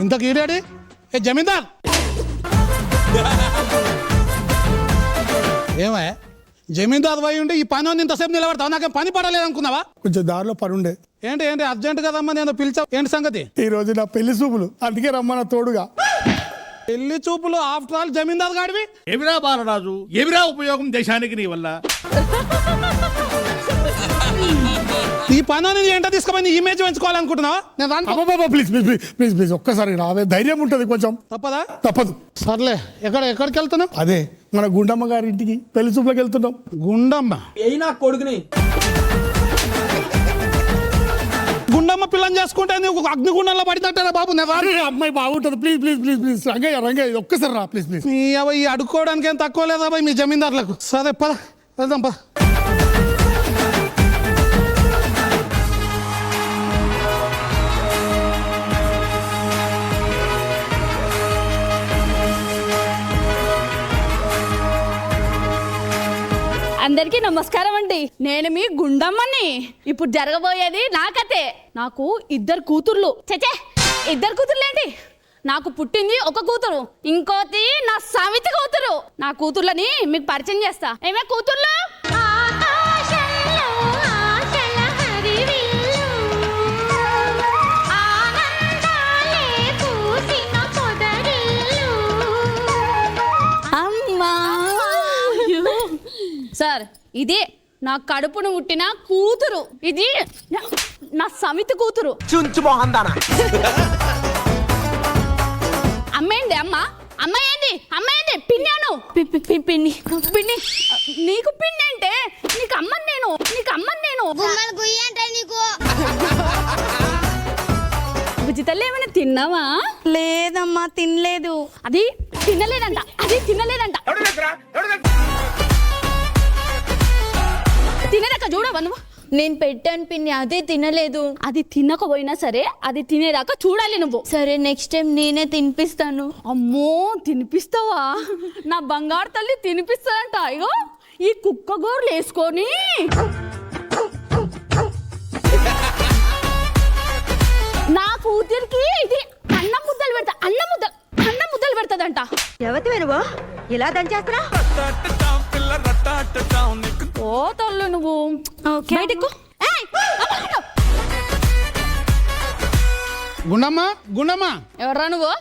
ఇంత కీడాడి ఏ జమీందార్ ఏమా జమీందార్ పోయి ఉంటే ఈ పని ఇంతసేపు నిలబడతావు నాకేం పని పడలేదు అనుకున్నావా? కొంచెం దారిలో పని ఉండే. ఏంటి ఏంటి అర్జెంట్ కదమ్మా నేను పిలిచావు ఏంటి సంగతి? ఈ రోజు నా పెళ్లి చూపులు, అందుకే రమ్మన్న తోడుగా. పెళ్లి చూపులు ఆఫ్టర్ ఆల్ జమీందార్ గాడివి. ఎవిరా బాలరాజు, ఎవిరా ఉపయోగం దేశానికి నీ వల్ల? ఈ పని ఏంటో తీసుకుపోయి ఇమేజ్ పెంచుకోవాలనుకుంటున్నావా? నేను ప్లీజ్ ప్లీజ్ ప్లీజ్ ప్లీజ్ ఒక్కసారి రావే, ధైర్యం ఉంటుంది కొంచెం. తప్పదా? తప్పదు. సర్లే ఎక్కడికి వెళ్తున్నావు? అదే మన గుండమ్మ గారి ఇంటికి పెళ్లి చూపులకు వెళ్తున్నాం. గుండమ్మ కొడుకుని గుండమ్మ పిల్లని చేసుకుంటే నువ్వు అగ్నిగుండంలో పడినట్టేనా బాబు? అమ్మాయి బాగుంటుంది. Please please please please Rangaiah ఒక్కసారి రా ప్లీజ్ ప్లీజ్. ఈ అడుక్కోవడానికి ఏం తక్కువ లేదా బాయ్ మీ జమీందారులకు? సరే పద వెళ్దాం పద. అందరికీ నమస్కారం అండి. నేను మీ గుండమ్మని. ఇప్పుడు జరగబోయేది నా కథే. నాకు ఇద్దరు కూతుర్లు. చచ్చే ఇద్దరు కూతుర్లేంటి, నాకు పుట్టింది ఒక కూతురు, ఇంకోటి నా సమితి కూతురు. నా కూతుర్లని మీకు పరిచయం చేస్తా. ఏమే కూతుర్లు? సార్ ఇదే నా కడుపును పుట్టిన కూతురు, ఇది నా సమితి కూతురు. అమ్మేంది అమ్మాయింది పిన్నాను పిన్ని పిన్ని. నీకు పిన్ని అంటే నీకు అమ్మని నేను బుజ్జి తల్లి ఏమైనా తిన్నావా? లేదమ్మా తినలేదు. అది తినలేదంట. తినేదాకా చూడవా నువ్వు? నేను పెట్టాను పిన్ని, అదే తినలేదు. అది తినకపోయినా సరే అది తినేదాకా చూడాలి నువ్వు. సరే నెక్స్ట్ టైం నేనే తినిపిస్తాను. అమ్మో తినిపిస్తావా? నా బంగారు తల్లి తినిపిస్తానంట. అయ్యో ఈ కుక్క గోర్లు వేసుకొని నా కూతురికి ఇది అన్నం ముద్దలు పెడతాదంట. ఎవతి నువ్వు ఇలా దంచేస్తున్నా? ఓ తల్లు నువ్వు బయటకు. గుండమ్మ ఎవర్రా నువ్వు?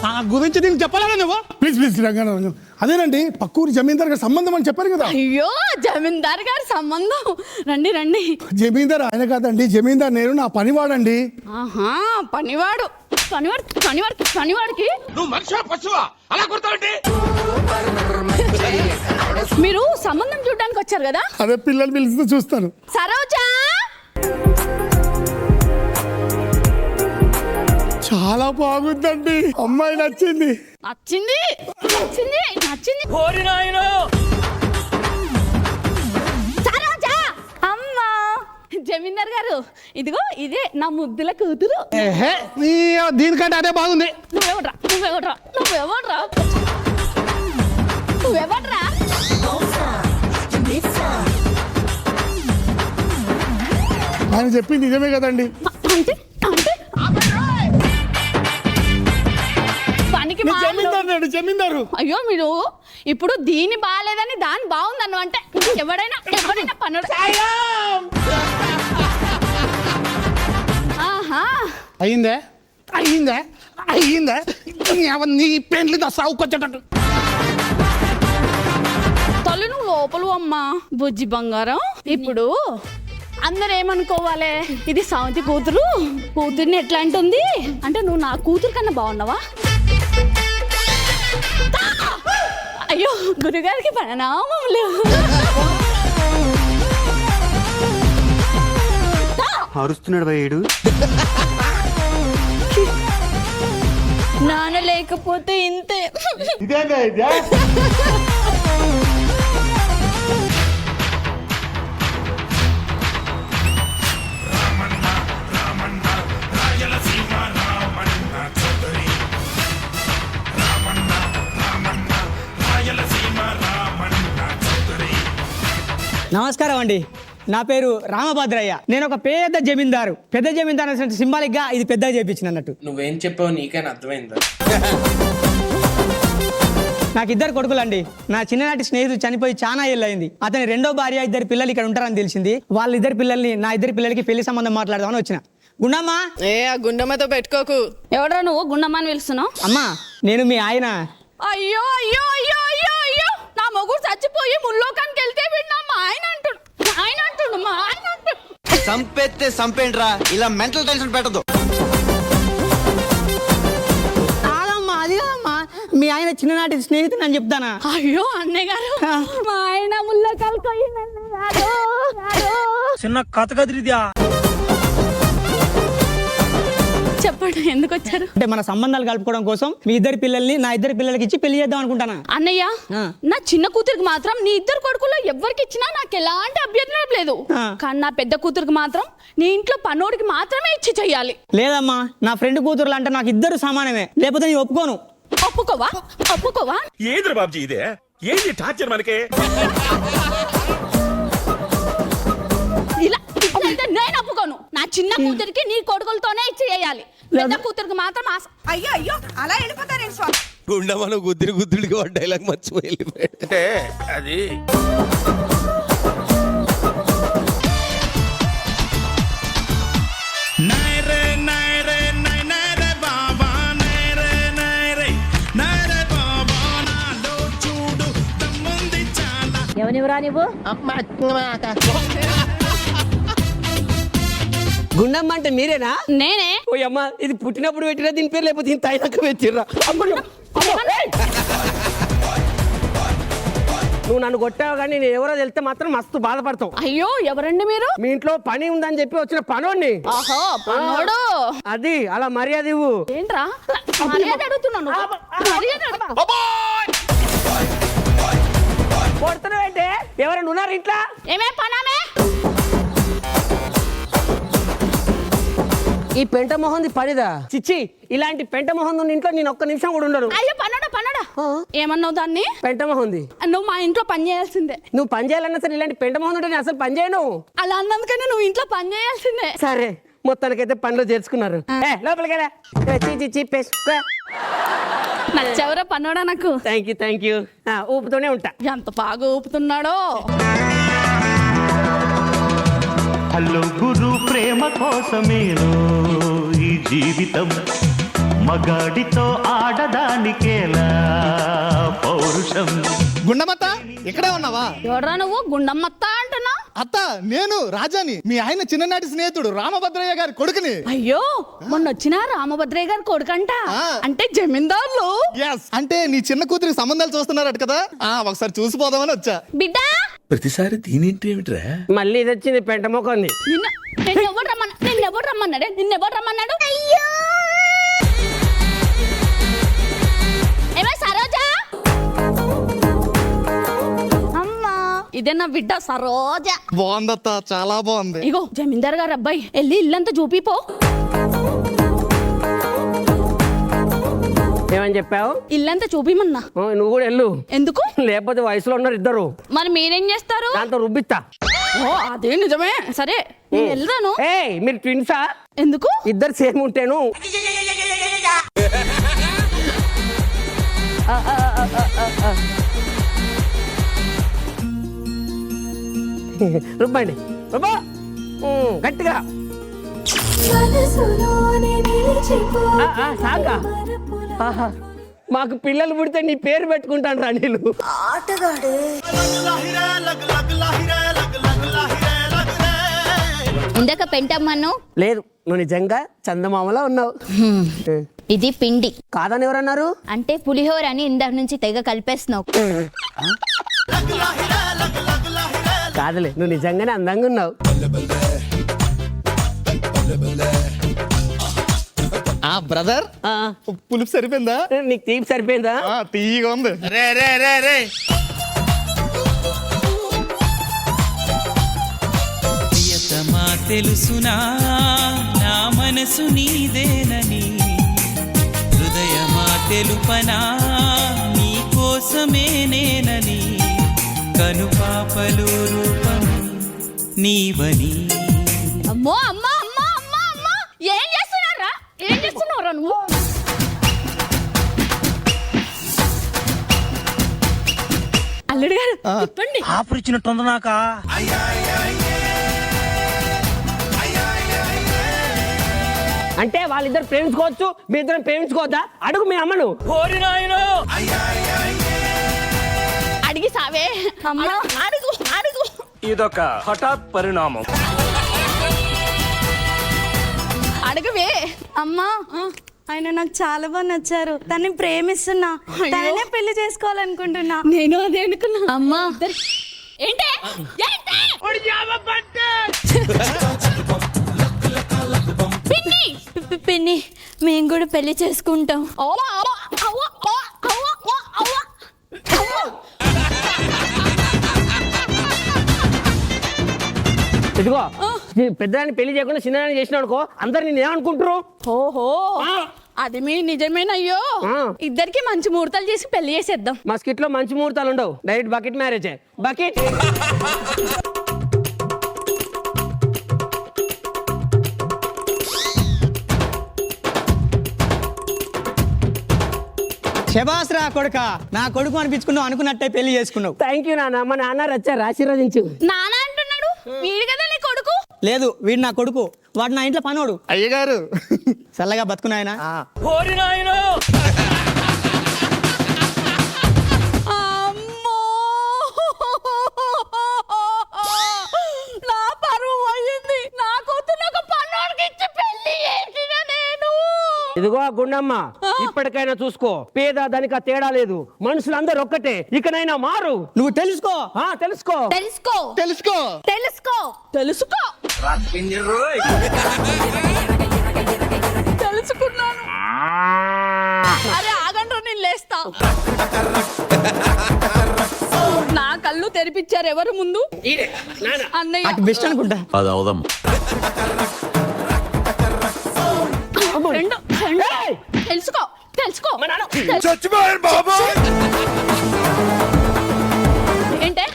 నా గురించి నీకు చెప్పాలా నువ్వు? ప్లీజ్ ప్లీజ్ రంగన్న, అదేనండి పక్కూరి జమీందార్ గారి సంబంధం అని చెప్పారు కదా. అయ్యో జమీందార్ గారి సంబంధం. రండి. జమీందార్ ఆయన కాదండి, జమీందార్ నేను, నా పనివాడండి. ఆహా పనివాడికి నువ్వు మనిషివా పశువా అలా కొడతావండి? మీరు సంబంధం చూడడానికి వచ్చారు కదా? అదే పిల్లలు పిలిస్తే చూస్తాను. సరోజా చాలా బాగుందండి, అమ్మాయి నచ్చింది. సరోజా అమ్మా. జమీందార్ గారు ఇదిగో ఇదే నా ముద్దుల కూతురు. దీనికంటే అదే బాగుంది. నువ్వెవడ్రా? ఆయన చెప్పింది నిజమే కదండి. జమీందారు అయ్యో మీరు ఇప్పుడు దీని బాగాలేదని దాని బాగుందన్న అంటే ఎవడైనా పనుడు. అయిందే నీ పెండ్లి సావుకొచ్చేటట్టు. తల్లి నువ్వు లోపలు అమ్మా బుజ్జి బంగారం. ఇప్పుడు అందరు ఏమనుకోవాలి, ఇది సౌంతి కూతుర్ని ఎట్లా అంటుంది అంటే నువ్వు నా కూతురు కన్నా బాగున్నావా? అయ్యో గురుగారికి ప్రణామములు. అరుస్తున్నాడు భయ్యుడు. నాన్న లేకపోతే ఇంతే. నమస్కారం అండి. నా పేరు రామభద్రయ్య. నేను ఒక పెద్ద జమీందారు. పెద్ద జమీందారు అనే సింబాలిక్ గా ఇది పెద్దగా చేయించిన అన్నట్టు. నువ్వేం చెప్పావు నీకైనా అర్థమైందా? నాకు 2 కొడుకులండి. నా చిన్ననాటి స్నేహితుడు చనిపోయి చాలా ఏళ్ళయింది. అతని 2వ భార్య 2 పిల్లలు ఇక్కడ ఉంటారని తెలిసింది. వాళ్ళ 2 పిల్లల్ని నా 2 పిల్లలకి పెళ్లి సంబంధం మాట్లాడదామని వచ్చిన. గుండమ్మ. ఆ గుండమ్మతో పెట్టుకోకు. ఎవడరా నువ్వు గుండమ్మ అని పిలుస్తున్నావు? అమ్మా, నేను మీ ఆయన. అయ్యో అయ్యో అయ్యో అయ్యో అయ్యో, నా మొగుడు చచ్చిపోయి ముల్లోకానికి వెళ్తే విన్నా మా ఆయన అంటుడు, మా ఆయన అంటుడు, మా ఆయన అంటుడు. సంపేస్తే సంపేంట్రా, ఇలా మెంటల్ టెన్షన్ పెట్టదు. కాదమ్మా, అది కాదమ్మా, మీ ఆయన చిన్ననాటి స్నేహితుడు అని చెప్తానా? అయ్యో అన్నయ్య గారు, మా ఆయన ముల్లోకాలకు పోయింది అన్నయ్య గారు. చిన్న కథ కదిరిద్యా. చెప్పండి, ఎందుకు వచ్చారు? అంటే మన సంబంధాలు కలుపుకోవడం కోసం మీ 2 పిల్లల్ని నా 2 పిల్లలకి ఇచ్చి పెళ్లి చేద్దాం అనుకుంటానా. అన్నయ్య, నా చిన్న కూతురికి మాత్రం నీ 2 కొడుకుల్లో ఎవరికి ఇచ్చినా నాకు ఎలాంటి అభ్యంతరం లేదు. కానీ నా పెద్ద కూతురికి మాత్రం నీ ఇంట్లో పనోడికి మాత్రమే ఇచ్చి చెయ్యాలి. లేదమ్మా, నా ఫ్రెండ్ కూతురులు అంటే నాకు 2 సమానమే, లేకపోతే నేను ఒప్పుకోను. ఒప్పుకోవా? ఒప్పుకోవా? ఏంద్ర బాబుజీ ఇదే? ఏంటి టార్చర్ మనకి? ఇలా ఇట్లయితే నేను ఒప్పుకోను. నా చిన్న కూతురికి నీ కొడుకులతోనే ఇచ్చి చేయాలి. పెద్ద కూతురికి మాత్రం అయ్యో అయ్యో అలా వెళ్ళిపోతారేంటి స్వామి? గుండమ్మను గుద్దుడికి ఒక డైలాగ్ మర్చిపోయి అంటే అది ఎవనివరా నువ్వు? గుండమ్మ అంటే మీరేనా? నేనే. ఓ అమ్మ, ఇది పుట్టినప్పుడు పెట్టినా దీని పేరు, లేకపోతే దీని తైనాక పెట్టిర్రా. నువ్వు నన్ను కొట్టావు కానీ నేను ఎవరో తెలిస్తే మాత్రం మస్తు బాధపడతావు. అయ్యో, ఎవరండి మీరు? మీ ఇంట్లో పని ఉందని చెప్పి వచ్చిన పనోడిని. ఆహో, పనోడు. అది అలా మర్యాద ఇవ్వు. ఏంట్రా మర్యాద అడుగుతున్నాను? మర్యాద అడుగు. కొడుతున్నావు అంటే ఎవరైనా ఉన్నారు ఇంట్లో? ఏమే పనామే? ఈ పెంట మొహంది పనిదా? చిచ్చి, ఇలాంటి పెంట మొహం ఇంట్లో నేను ఒక్క నిమిషం కూడా ఉండను. అయ్యో పనోడా పనోడా, ఏమన్నావు దాన్ని? పెంట మొహంది. నువ్వు మా ఇంట్లో పని చేయాల్సిందే. నువ్వు పని చేయాలన్నా సరే, ఇలాంటి పెంట మొహం ఉంటే నేను అసలు పని చేయను. అలా అన్నందుకనే నువ్వు ఇంట్లో పని చేయాల్సిందే. సరే, మొత్తానికైతే పనిలో చేర్చుకున్నారు. లోపలికి నచ్చెవరో పనోడా నాకు. Thank you. ఊపుతూనే ఉంటా. ఎంత బాగా ఊపుతున్నాడో. హలో గురు, ప్రేమ కోసమేనో ఈ జీవితం, మగాడితో ఆడదానికేలా పౌరుషం. గుండమత్త, ఇక్కడే ఉన్నావా? ఎవడ్రా నువ్వు? గుండమ్మత్త అంటున్నా? అత్త, నేను రాజాని, మీ ఆయన చిన్ననాటి స్నేహితుడు రామభద్రయ్య గారి కొడుకుని. అయ్యో, మొన్న వచ్చిన రామభద్రయ్య గారి కొడుకంట. అంటే జమీందారులు. అంటే నీ చిన్న కూతురికి సంబంధాలు చూస్తున్నారట కదా, ఒకసారి చూసిపోదామని వచ్చా. బిడ్డ, ప్రతిసారి దీనింటి ఏమిట్రా? మళ్ళీ ఇది వచ్చింది పెంట మొక్కంది. నిన్నెవరు రమ్మన్నాడు? అయ్యో, ఏమే సరోజా? అమ్మా, ఇదే నా బిడ్డ సరోజ. బాగుందత్త, చాలా బాగుంది. ఇగో జమీందార్ గారు అబ్బాయి, వెళ్ళి ఇల్లంతా చూపిపో. ఏమని చెప్పావు? ఇల్లంతా చూపిమన్నా. నువ్వు కూడా వెళ్ళు. ఎందుకు? లేకపోతే వయసులో ఉన్నారు 2. మరి మీరేం చేస్తారు? దాంతో రుబ్బిస్తా. ఓ, అదే నిజమే. సరే, నేను వెళ్తాను. మీరు ట్విన్సా? ఎందుకు? 2 సేమ్ ఉంటాను. రుబ్బండి, రుబ్బా గట్టిగా. సాగా, మాకు పిల్లలు పుడితే నీ పేరు పెట్టుకుంటాను రా నీళ్ళు. ఇందాక పెంటమ్మను. లేదు, నువ్వు నిజంగా చందమామలా ఉన్నావు. ఇది పిండి కాదని ఎవరన్నారు? అంటే పులిహోర అని ఇందాక నుంచి తెగ కలిపేస్తున్నావు. కాదులే, నువ్వు నిజంగానే అందంగా ఉన్నావు. బ్రదర్, పులుపు సరిపోయిందా? నీకు తీపి సరిపోయిందా? తీయగా ఉంది. తెలుసునా నా మనసు నీదేనని, హృదయమా తెలుపనా నీ కోసమే నేనని, కనుపాపలు రూపం నీవని. అమ్మో అమ్మా అమ్మా అమ్మా అమ్మా ఏం చేస్తున్నారా నువ్వు? అల్లుడు గారు చెప్పండి. ఆఫర్ ఇచ్చినట్టుంది నాకా. అంటే వాళ్ళిద్దరు ప్రేమించుకోవచ్చు, మీ ఇద్దరు ప్రేమించుకోవద్దా? అడుగు మీ అమ్మను. అడిగి సావే అమ్మా. అడుగు అడుగు. ఇదొక హఠాత్ పరిణామం. అడగవే అమ్మా ఆయన నాకు చాలా బాగా నచ్చారు, తనని ప్రేమిస్తున్నా, తననే పెళ్లి చేసుకోవాలనుకుంటున్నా. నేను అదే అనుకున్నా. అమ్మా ఏంటే పిన్ని మేము కూడా పెళ్లి చేసుకుంటాం. ఇదిగో పెద్దదాన్ని పెళ్లి చేయకుండా చిన్నదాన్ని చేసిన అనుకో, అందరు నేను ఏమనుకుంటారు? ఓహో అది మీ నిజమేనయ్యో. ఇద్దరికి మంచి ముహూర్తాలు చేసి పెళ్లి చేసేద్దాం. మా స్కిట్ లో మంచి ముహూర్తాలు ఉండవు, డైరెక్ట్ బకెట్ మ్యారేజ్. బకెట్ శబాస్ రా కొడుక, నా కొడుకు అనిపించుకున్నావు, అనుకున్నట్టే పెళ్లి చేసుకున్నావు. థ్యాంక్ యూ నాన్న. మా నాన్న వచ్చారు, ఆశీర్వదించు. నాన్న అంటున్నాడు, వీడు కదా నీ కొడుకు. లేదు, వీడు నా కొడుకు, వాడు నా ఇంట్లో పనోడు. అయ్యగారు చల్లగా బతుకునాయన. అమ్మో నా పరువు పోయింది. నా కూతురు ఒక పన్నోడికి ఇచ్చి పెళ్లి చేసిన నేను. ఇదిగో గుండమ్మ, ఇప్పటికైనా చూసుకో, పేద ధనిక తేడా లేదు, మనుషులందరూ ఒక్కటే. ఇకనైనా మారు. నువ్వు తెలుసుకో. తెలుసుకో తెలుసుకో తెలుసుకో తెలుసుకో తెలుసుకో తెలుసుకున్నాను. అరే ఆగండ్రు, నేను లేస్తా. నా కళ్ళు తెరిపించారు ఎవరు ముందు? అన్నయ్య. బెస్ట్ అనుకుంటా. అది అవుదమ్మ. రెండు తెలుసుకో తెలుసుకో. ఏంటే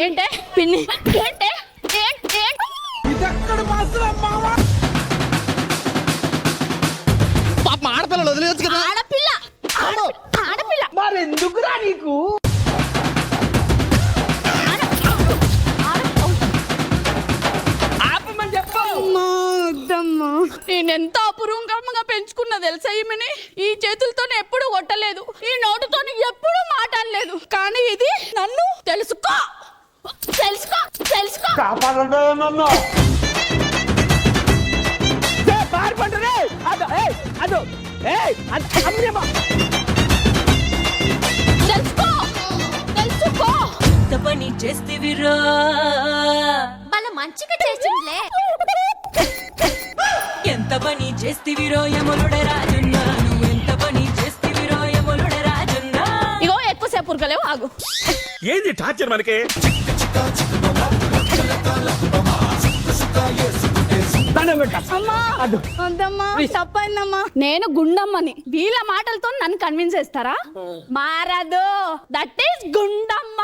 ఏంటే పిన్ని ఏంటే పాప ఆడపిల్లలు వదిలేయచ్చు కదా. ఆడపిల్ల ఆడపిల్ల మరి ఎందుకురా నీకు? ఆపమని చెప్పు. నేనెంత అపురూపంగా పెంచుకున్నా తెలుసా ఈమెని. ఈ చేతులతో ఎప్పుడు కొట్టలేదు, ఈ నోటుతో ఎప్పుడు మాట్లాడలేదు. కానీ ఇది నన్ను తెలుసుకో తెలుసుకో తెలుసుకో. తెలుసుకో తెలుసుకో. ఎంత పని చేస్తేవిరా, మన మంచిగా చేసిందిలే. ఎంత పని చేస్తేవిరో యములుడే రాజున్నా, నువ్వు ఎంత పని చేస్తేవిరో యములుడే రాజున్నా. ఇగో ఎక్కువసేపు ఉరకలేవు, ఆగు. ఏంది టార్చర్ మనకి? అమ్మా వద్దమ్మా, తప్పైందమ్మా. నేను గుండమ్మని, వీళ్ళ మాటలతో నన్ను కన్విన్స్ చేస్తారా? మారదు. That is Gundamma.